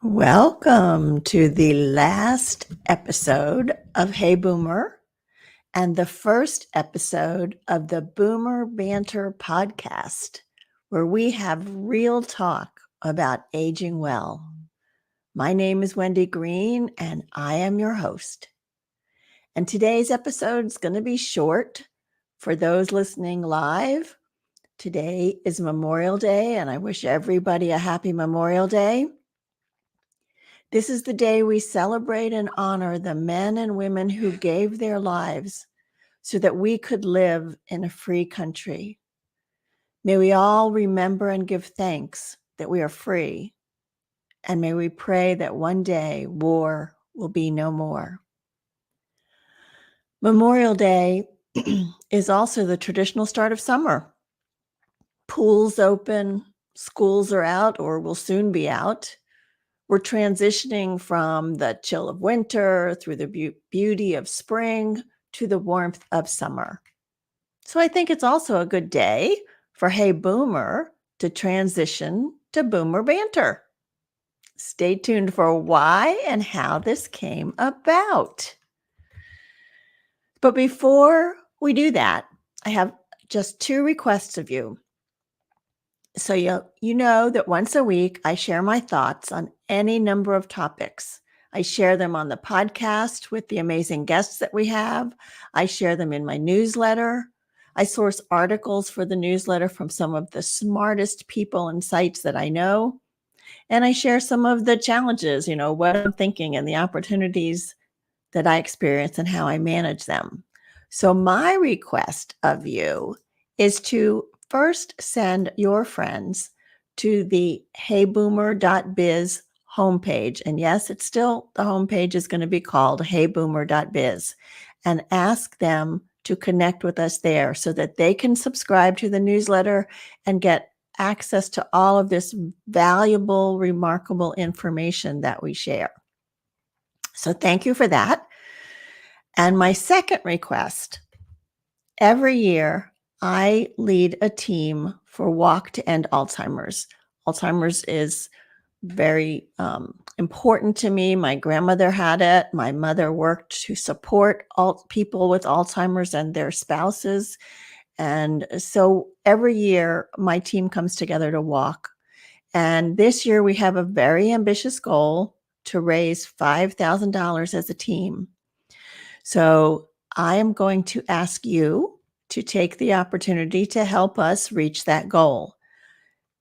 Welcome to the last episode of Hey Boomer and the first episode of the Boomer Banter podcast, where we have real talk about aging well. My name is Wendy Green and I am your host. And today's episode is going to be short for those listening live. Today is Memorial Day and I wish everybody a happy Memorial Day. This is the day we celebrate and honor the men and women who gave their lives so that we could live in a free country. May we all remember and give thanks that we are free, and may we pray that one day war will be no more. Memorial Day is also the traditional start of summer. Pools open, schools are out or will soon be out. We're transitioning from the chill of winter through the beauty of spring to the warmth of summer. So I think it's also a good day for Hey Boomer to transition to Boomer Banter. Stay tuned for why and how this came about. But before we do that, I have just 2 requests of you. So you know that once a week, I share my thoughts on any number of topics. I share them on the podcast with the amazing guests that we have. I share them in my newsletter. I source articles for the newsletter from some of the smartest people and sites that I know. And I share some of the challenges, what I'm thinking and the opportunities that I experience and how I manage them. So my request of you is to first send your friends to the heyboomer.biz homepage. And yes, it's still, the homepage is going to be called heyboomer.biz, and ask them to connect with us there so that they can subscribe to the newsletter and get access to all of this valuable, remarkable information that we share. So thank you for that. And my second request, every year I lead a team for Walk to End Alzheimer's. Alzheimer's is very important to me. My grandmother had it. My mother worked to support all people with Alzheimer's and their spouses. And so every year my team comes together to walk. And this year we have a very ambitious goal to raise $5,000 as a team. So I am going to ask you to take the opportunity to help us reach that goal.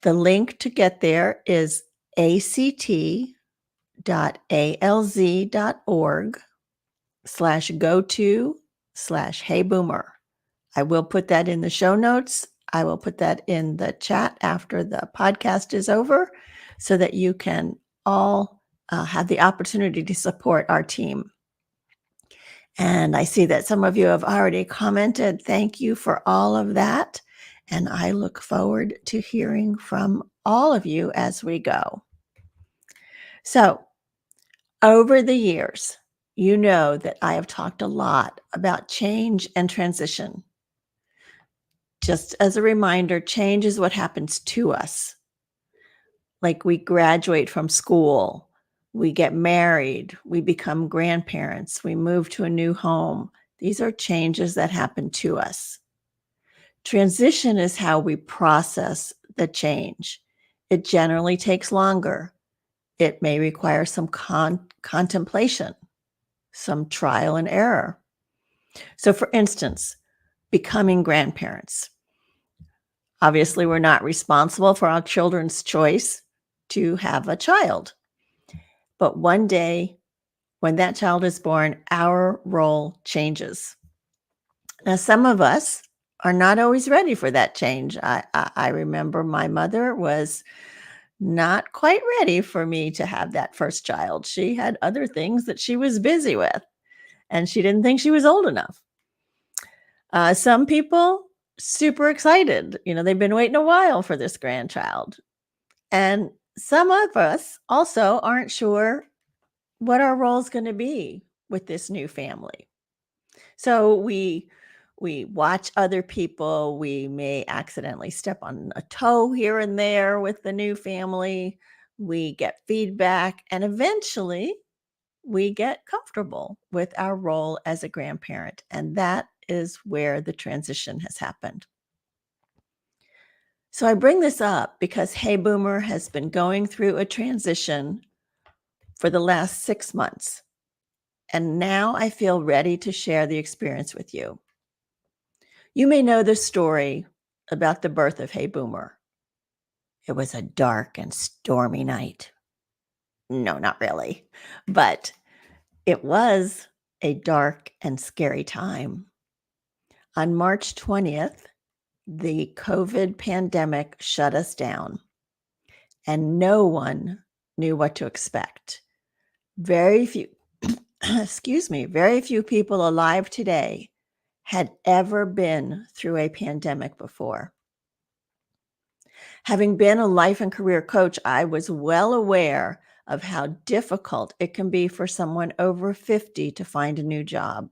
The link to get there is act.alz.org/go-to/heyboomer. I will put that in the show notes. I will put that in the chat after the podcast is over so that you can all have the opportunity to support our team. And I see that some of you have already commented. Thank you for all of that. And I look forward to hearing from all of you as we go. So, over the years, you know that I have talked a lot about change and transition. Just as a reminder, change is what happens to us. Like we graduate from school, we get married, we become grandparents, we move to a new home. These are changes that happen to us. Transition is how we process the change. It generally takes longer. It may require some contemplation, some trial and error. So for instance, becoming grandparents. Obviously, we're not responsible for our children's choice to have a child. But one day, when that child is born, our role changes. Now, some of us are not always ready for that change. I remember my mother was not quite ready for me to have that first child. She had other things that she was busy with, and she didn't think she was old enough. Some people super excited. They've been waiting a while for this grandchild. And some of us also aren't sure what our role is going to be with this new family. So we watch other people, we may accidentally step on a toe here and there with the new family. We get feedback and eventually we get comfortable with our role as a grandparent, and that is where the transition has happened. So I bring this up because Hey Boomer has been going through a transition for the last 6 months, and now I feel ready to share the experience with you. You may know the story about the birth of Hey Boomer. It was a dark and stormy night. No, not really, but it was a dark and scary time. On March 20th, the COVID pandemic shut us down, and no one knew what to expect. Very few, very few people alive today had ever been through a pandemic before. Having been a life and career coach, I was well aware of how difficult it can be for someone over 50 to find a new job.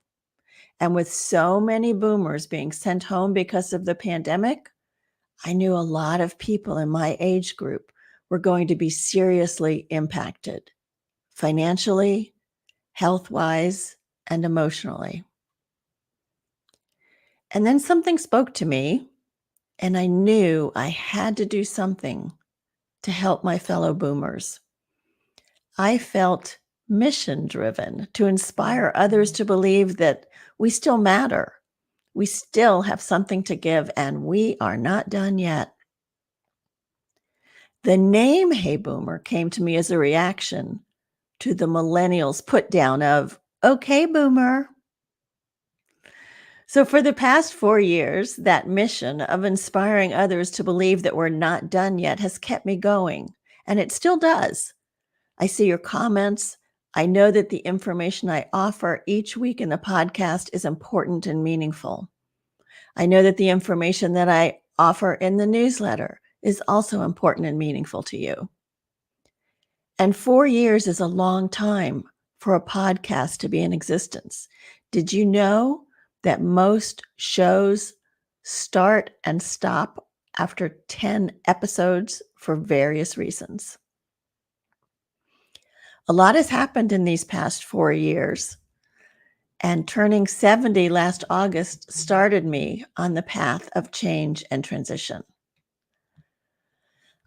And with so many boomers being sent home because of the pandemic, I knew a lot of people in my age group were going to be seriously impacted financially, health-wise, and emotionally. And then something spoke to me, and I knew I had to do something to help my fellow boomers. I felt mission driven to inspire others to believe that we still matter. We still have something to give, and we are not done yet. The name Hey Boomer came to me as a reaction to the millennials' put down of, okay, Boomer. So for the past 4 years, that mission of inspiring others to believe that we're not done yet has kept me going, and it still does. I see your comments. I know that the information I offer each week in the podcast is important and meaningful. I know that the information that I offer in the newsletter is also important and meaningful to you. And 4 years is a long time for a podcast to be in existence. Did you know that most shows start and stop after 10 episodes for various reasons? A lot has happened in these past 4 years, and turning 70 last August started me on the path of change and transition.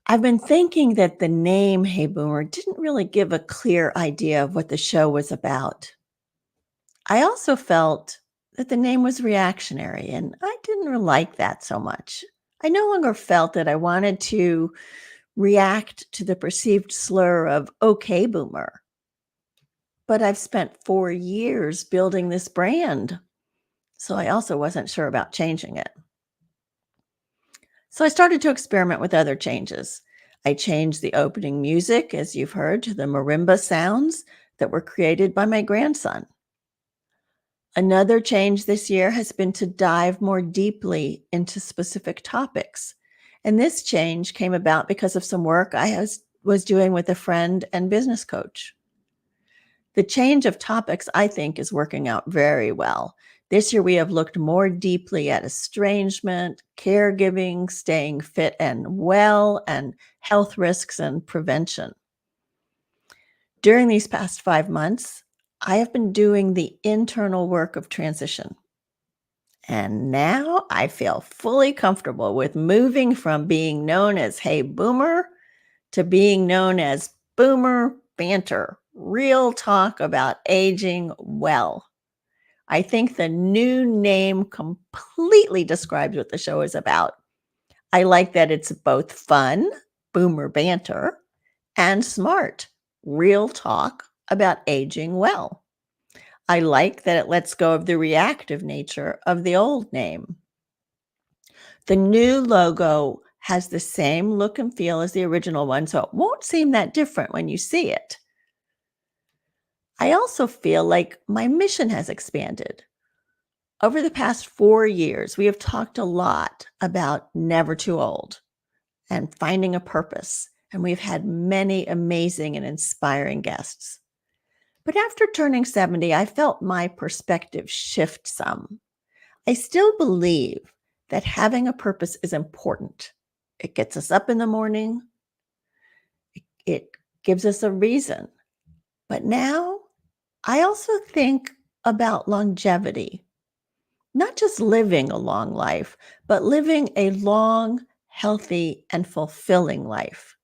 I've been thinking that the name Hey Boomer didn't really give a clear idea of what the show was about. I also felt that the name was reactionary, and I didn't really like that so much. I no longer felt that I wanted to react to the perceived slur of okay boomer. But I've spent 4 years building this brand, so I also wasn't sure about changing it. So I started to experiment with other changes. I changed the opening music, as you've heard, to the marimba sounds that were created by my grandson. Another change this year has been to dive more deeply into specific topics. And this change came about because of some work I was doing with a friend and business coach. The change of topics, I think, is working out very well. This year, we have looked more deeply at estrangement, caregiving, staying fit and well, and health risks and prevention. During these past 5 months, I have been doing the internal work of transition. And now I feel fully comfortable with moving from being known as Hey Boomer to being known as Boomer Banter, real talk about aging well. I think the new name completely describes what the show is about. I like that it's both fun, Boomer Banter, and smart, real talk about aging well. I like that it lets go of the reactive nature of the old name. The new logo has the same look and feel as the original one, so it won't seem that different when you see it. I also feel like my mission has expanded. Over the past 4 years, we have talked a lot about never too old and finding a purpose, and we've had many amazing and inspiring guests. But after turning 70, I felt my perspective shift some. I still believe that having a purpose is important. It gets us up in the morning, it gives us a reason. But now I also think about longevity, not just living a long life, but living a long, healthy, and fulfilling life.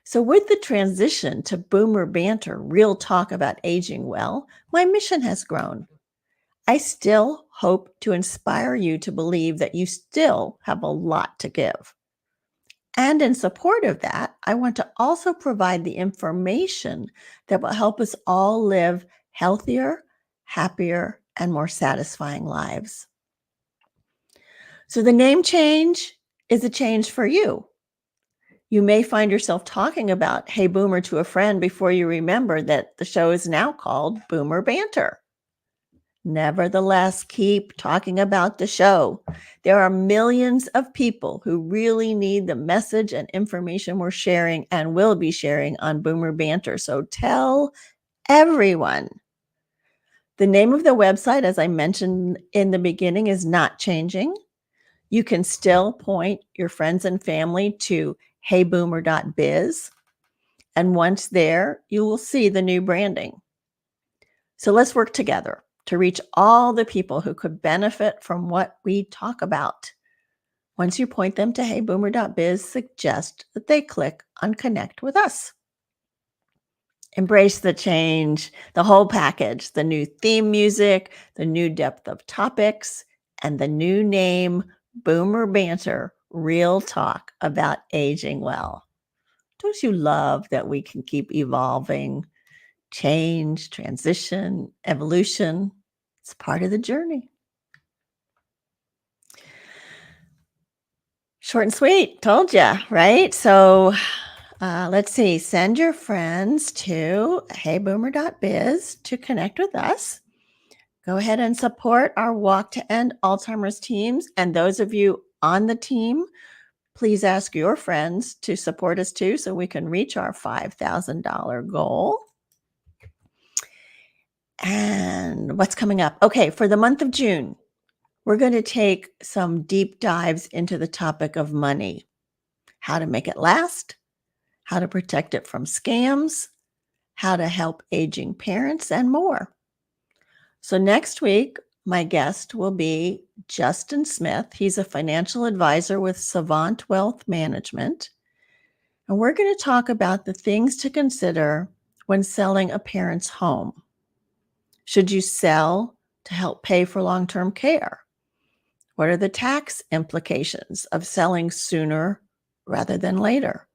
So, with the transition to Boomer Banter, real talk about aging well, my mission has grown. I still hope to inspire you to believe that you still have a lot to give. And in support of that, I want to also provide the information that will help us all live healthier, happier, and more satisfying lives. So the name change is a change for you. You may find yourself talking about Hey Boomer to a friend before you remember that the show is now called Boomer Banter. Nevertheless, keep talking about the show. There are millions of people who really need the message and information we're sharing and will be sharing on Boomer Banter. So tell everyone. The name of the website, as I mentioned in the beginning, is not changing. You can still point your friends and family to heyboomer.biz. And once there, you will see the new branding. So let's work together to reach all the people who could benefit from what we talk about. Once you point them to heyboomer.biz, suggest that they click on Connect with Us. Embrace the change, the whole package, the new theme music, the new depth of topics, and the new name, Boomer Banter, real talk about aging well. Don't you love that we can keep evolving? Change, transition, evolution. It's part of the journey. Short and sweet, told ya, right? So let's see. Send your friends to heyboomer.biz to connect with us. Go ahead and support our Walk to End Alzheimer's teams. And those of you on the team, please ask your friends to support us too so we can reach our $5,000 goal. And what's coming up? Okay, for the month of June, we're going to take some deep dives into the topic of money, how to make it last, how to protect it from scams, how to help aging parents, and more. So next week, my guest will be Justin Smith. He's a financial advisor with Savant Wealth Management. And we're going to talk about the things to consider when selling a parent's home. Should you sell to help pay for long-term care? What are the tax implications of selling sooner rather than later?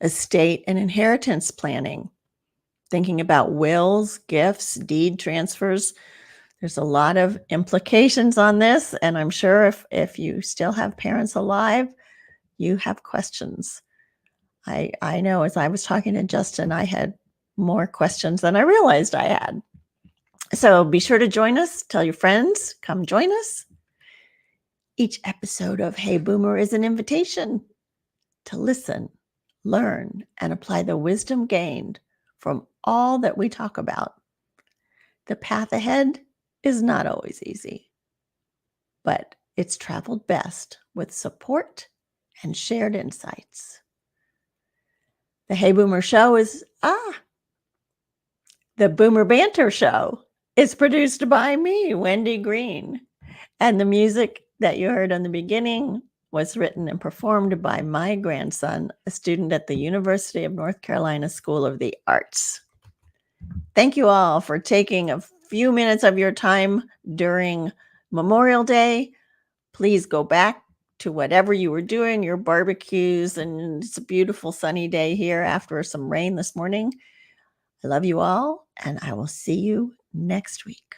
Estate and inheritance planning, thinking about wills, gifts, deed transfers. There's a lot of implications on this, and I'm sure if you still have parents alive, you have questions. I know as I was talking to Justin, I had more questions than I realized I had. So be sure to join us. Tell your friends, come join us. Each episode of Hey Boomer is an invitation to listen, learn, and apply the wisdom gained from all that we talk about. The path ahead is not always easy, but it's traveled best with support and shared insights. The Hey Boomer Show is, the Boomer Banter Show is produced by me, Wendy Green. And the music that you heard in the beginning was written and performed by my grandson, a student at the University of North Carolina School of the Arts. Thank you all for taking a few minutes of your time during Memorial Day. Please go back to whatever you were doing, your barbecues, and it's a beautiful sunny day here after some rain this morning. I love you all, and I will see you next week.